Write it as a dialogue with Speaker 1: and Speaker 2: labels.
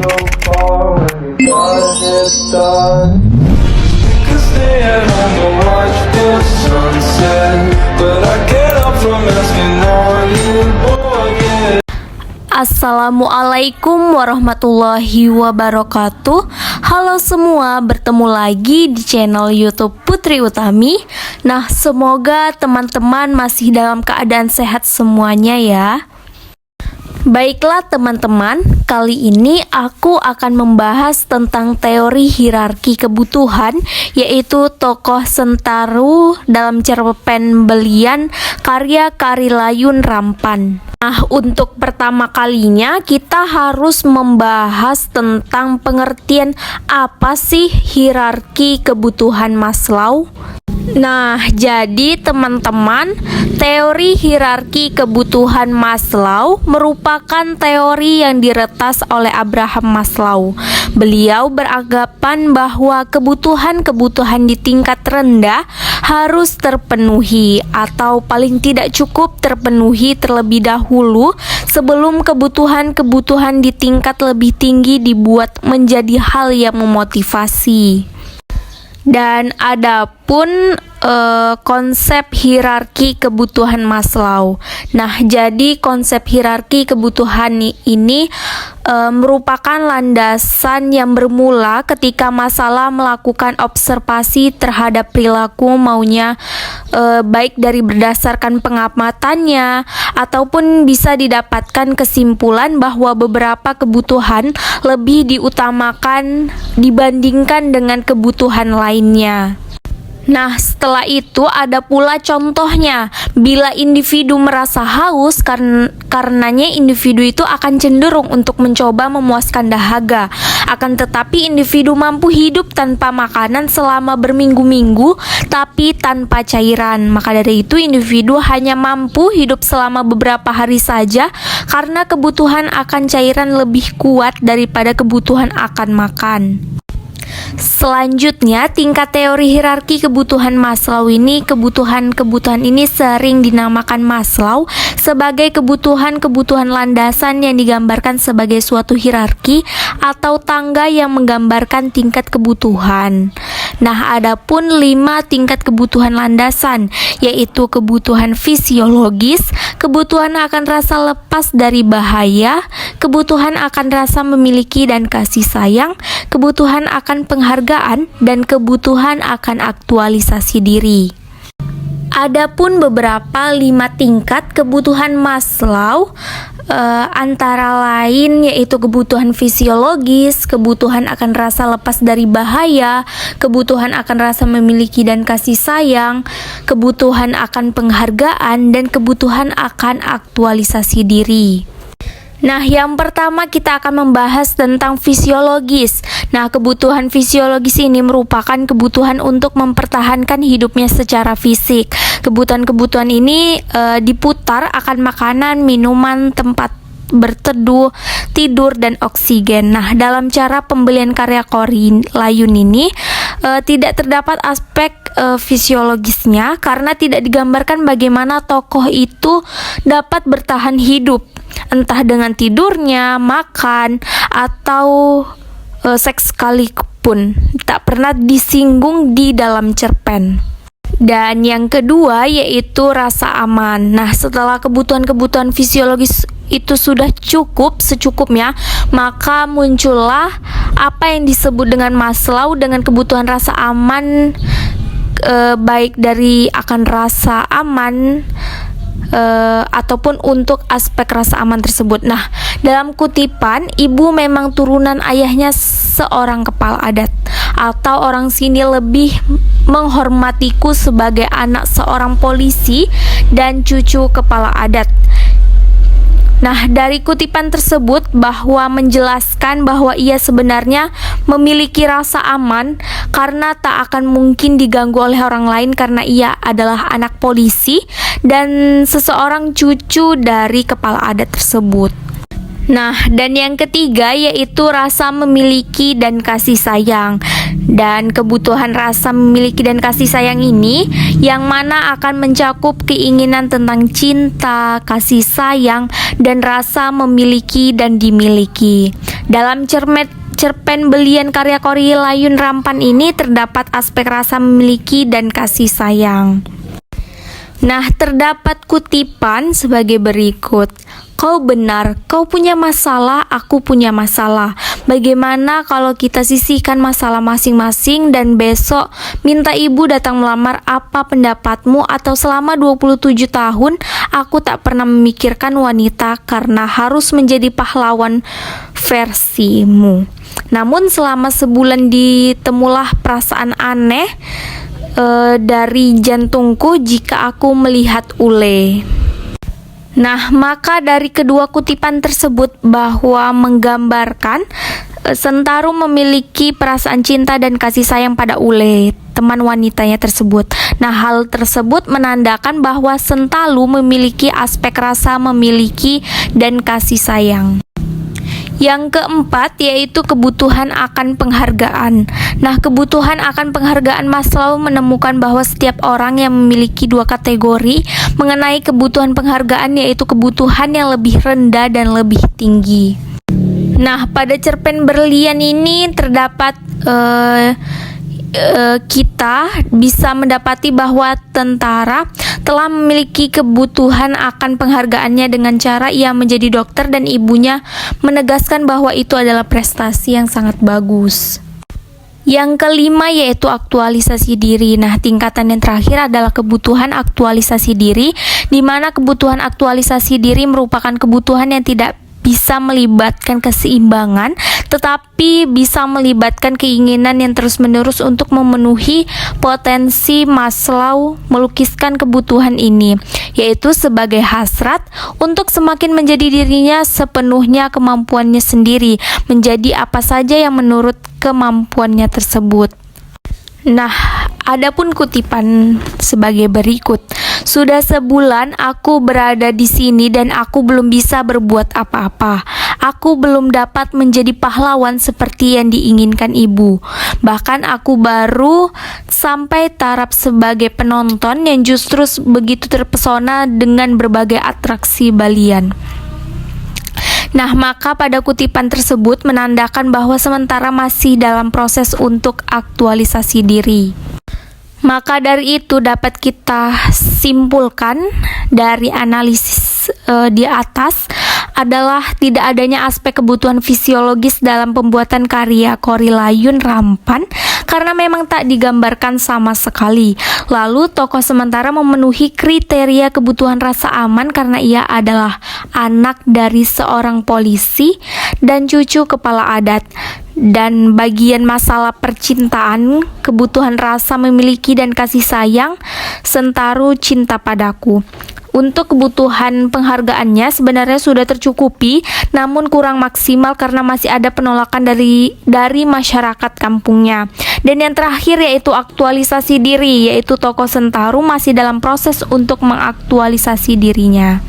Speaker 1: so far when we got it done. Could stay at home and watch the sunset, but I get up from asking all you again.
Speaker 2: Assalamualaikum warahmatullahi wabarakatuh. Halo semua, bertemu lagi di channel YouTube Putri Utami. Nah, semoga teman-teman masih dalam keadaan sehat semuanya ya. Baiklah teman-teman, kali ini aku akan membahas tentang teori hierarki kebutuhan, yaitu tokoh Sentaru dalam cerpen Belian karya Karilayun Rampan. Nah, untuk pertama kalinya kita harus membahas tentang pengertian apa sih hierarki kebutuhan Maslow. Nah, jadi teman-teman, teori hierarki kebutuhan Maslow merupakan teori yang diretas oleh Abraham Maslow. Beliau beranggapan bahwa kebutuhan-kebutuhan di tingkat rendah harus terpenuhi atau paling tidak cukup terpenuhi terlebih dahulu sebelum kebutuhan-kebutuhan di tingkat lebih tinggi dibuat menjadi hal yang memotivasi. Dan adapun konsep hierarki kebutuhan Maslow. Nah, jadi konsep hierarki kebutuhan ini merupakan landasan yang bermula ketika masalah melakukan observasi terhadap perilaku maunya, baik dari berdasarkan pengamatannya ataupun bisa didapatkan kesimpulan bahwa beberapa kebutuhan lebih diutamakan dibandingkan dengan kebutuhan lainnya. Nah, setelah itu ada pula contohnya. Bila individu merasa haus, karenanya individu itu akan cenderung untuk mencoba memuaskan dahaga. Akan tetapi individu mampu hidup tanpa makanan selama berminggu-minggu, tapi tanpa cairan. Maka dari itu individu hanya mampu hidup selama beberapa hari saja, karena kebutuhan akan cairan lebih kuat daripada kebutuhan akan makan. Selanjutnya, tingkat teori hierarki kebutuhan Maslow ini, kebutuhan-kebutuhan ini sering dinamakan Maslow sebagai kebutuhan-kebutuhan landasan yang digambarkan sebagai suatu hierarki atau tangga yang menggambarkan tingkat kebutuhan. Nah, adapun 5 tingkat kebutuhan landasan, yaitu kebutuhan fisiologis, kebutuhan akan rasa lepas dari bahaya, kebutuhan akan rasa memiliki dan kasih sayang, kebutuhan akan penghargaan, dan kebutuhan akan aktualisasi diri. Adapun beberapa 5 tingkat kebutuhan Maslow antara lain yaitu kebutuhan fisiologis, kebutuhan akan rasa lepas dari bahaya, kebutuhan akan rasa memiliki dan kasih sayang, kebutuhan akan penghargaan, dan kebutuhan akan aktualisasi diri. Nah, yang pertama kita akan membahas tentang fisiologis. Nah, kebutuhan fisiologis ini merupakan kebutuhan untuk mempertahankan hidupnya secara fisik. Kebutuhan-kebutuhan ini diputar akan makanan, minuman, tempat berteduh, tidur, dan oksigen. Nah, dalam cara pembelian karya Karilayun ini tidak terdapat aspek fisiologisnya karena tidak digambarkan bagaimana tokoh itu dapat bertahan hidup, entah dengan tidurnya, makan, atau seks sekalipun. Tak pernah disinggung di dalam cerpen. Dan yang kedua yaitu rasa aman. Nah, setelah kebutuhan-kebutuhan fisiologis itu sudah cukup secukupnya, maka muncullah apa yang disebut dengan Maslow dengan kebutuhan rasa aman, baik dari akan rasa aman ataupun untuk aspek rasa aman tersebut. Nah, dalam kutipan, ibu memang turunan ayahnya seorang kepala adat, atau orang sini lebih menghormatiku sebagai anak seorang polisi dan cucu kepala adat. Nah, dari kutipan tersebut bahwa menjelaskan bahwa ia sebenarnya memiliki rasa aman karena tak akan mungkin diganggu oleh orang lain karena ia adalah anak polisi dan seseorang cucu dari kepala adat tersebut. Nah, dan yang ketiga yaitu rasa memiliki dan kasih sayang. Dan kebutuhan rasa memiliki dan kasih sayang ini yang mana akan mencakup keinginan tentang cinta, kasih sayang, dan rasa memiliki dan dimiliki. Dalam cerpen belian karya Korrie Layun Rampan ini terdapat aspek rasa memiliki dan kasih sayang. Nah, terdapat kutipan sebagai berikut. Kau benar, kau punya masalah, aku punya masalah. Bagaimana kalau kita sisihkan masalah masing-masing dan besok minta ibu datang melamar, apa pendapatmu? Atau selama 27 tahun aku tak pernah memikirkan wanita karena harus menjadi pahlawan versimu. Namun selama sebulan ditemulah perasaan aneh dari jantungku jika aku melihat Ule. Nah, maka dari kedua kutipan tersebut bahwa menggambarkan Sentaro memiliki perasaan cinta dan kasih sayang pada Ule, teman wanitanya tersebut. Nah, hal tersebut menandakan bahwa Sentaro memiliki aspek rasa memiliki dan kasih sayang. Yang keempat yaitu kebutuhan akan penghargaan. Nah, kebutuhan akan penghargaan Maslow menemukan bahwa setiap orang yang memiliki dua kategori mengenai kebutuhan penghargaan, yaitu kebutuhan yang lebih rendah dan lebih tinggi. Nah, pada cerpen berlian ini terdapat kita bisa mendapati bahwa tentara telah memiliki kebutuhan akan penghargaannya dengan cara ia menjadi dokter dan ibunya menegaskan bahwa itu adalah prestasi yang sangat bagus. Yang kelima yaitu aktualisasi diri. Nah, tingkatan yang terakhir adalah kebutuhan aktualisasi diri, di mana kebutuhan aktualisasi diri merupakan kebutuhan yang tidak bisa melibatkan keseimbangan, tetapi bisa melibatkan keinginan yang terus-menerus untuk memenuhi potensi Maslow melukiskan kebutuhan ini, yaitu sebagai hasrat untuk semakin menjadi dirinya sepenuhnya kemampuannya sendiri, menjadi apa saja yang menurut kemampuannya tersebut. Nah, adapun kutipan sebagai berikut. Sudah sebulan aku berada di sini dan aku belum bisa berbuat apa-apa. Aku belum dapat menjadi pahlawan seperti yang diinginkan ibu. Bahkan aku baru sampai taraf sebagai penonton yang justru begitu terpesona dengan berbagai atraksi balian. Nah, maka pada kutipan tersebut menandakan bahwa sementara masih dalam proses untuk aktualisasi diri. Maka dari itu dapat kita simpulkan dari analisis di atas adalah tidak adanya aspek kebutuhan fisiologis dalam pembuatan karya Korrie Layun Rampan karena memang tak digambarkan sama sekali. Lalu tokoh sementara memenuhi kriteria kebutuhan rasa aman karena ia adalah anak dari seorang polisi dan cucu kepala adat. Dan bagian masalah percintaan, kebutuhan rasa memiliki dan kasih sayang, Sentaro cinta padaku. Untuk kebutuhan penghargaannya sebenarnya sudah tercukupi, namun kurang maksimal karena masih ada penolakan dari masyarakat kampungnya. Dan yang terakhir yaitu aktualisasi diri, yaitu tokoh Sentaro masih dalam proses untuk mengaktualisasi dirinya.